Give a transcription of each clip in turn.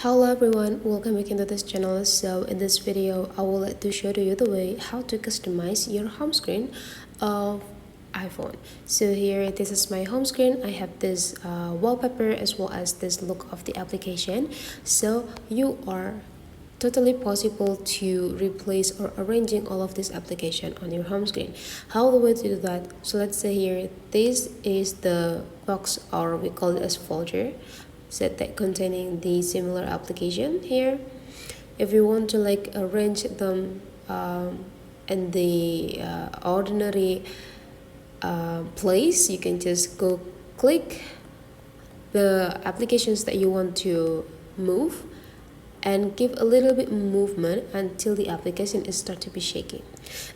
Hello everyone, welcome back into this channel. So in this video I would like to show you the way how to customize your home screen of iPhone. So here, this is my home screen. I have this wallpaper as well as this look of the application. So you are totally possible to replace or arranging all of this application on your home screen. How the way to do that? So let's say here, this is the box, or we call it as folder, set that containing the similar application here. If you want to like arrange them in the ordinary place, you can just go click the applications that you want to move and give a little bit movement until the application is start to be shaking.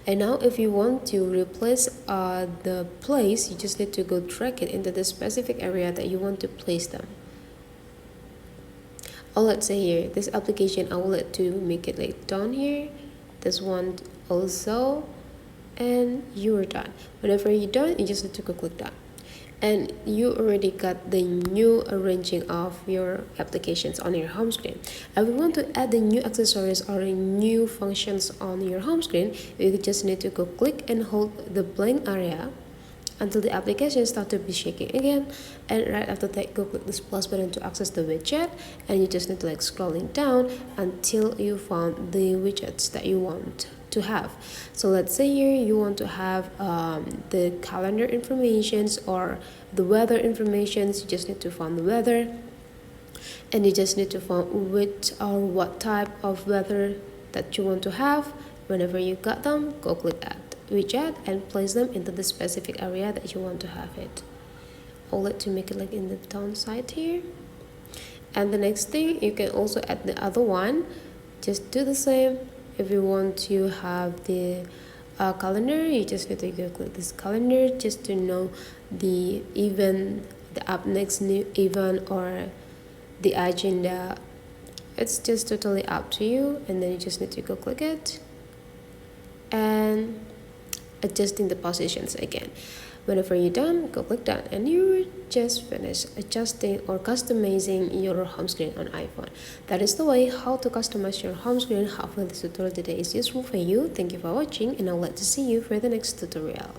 And now if you want to replace the place, you just need to go drag it into the specific area that you want to place them. Or let's say here, this application I will let to make it like down here, this one also, and you're done. Whenever you're done, you just need to go click that, and you already got the new arranging of your applications on your home screen. And we want to add the new accessories or new functions on your home screen. You just need to go click and hold the blank area until the application start to be shaking again, and right after that go click this plus button to access the widget, and you just need to like scrolling down until you found the widgets that you want to have. So let's say here you want to have the calendar informations or the weather informations. You just need to find the weather, and you just need to find which or what type of weather that you want to have. Whenever you got them, go click add widget and place them into the specific area that you want to have it. I'll let to make it like in the down side here. And the next thing, you can also add the other one. Just do the same. If you want to have the calendar, you just need to go click this calendar just to know the event, the up next new event, or the agenda. It's just totally up to you, and then you just need to go click it and adjusting the positions again. Whenever you're done, go click done, and you just finished adjusting or customizing your home screen on iPhone. That is the way how to customize your home screen. Hopefully this tutorial today is useful for you. Thank you for watching, and I'd like to see you for the next tutorial.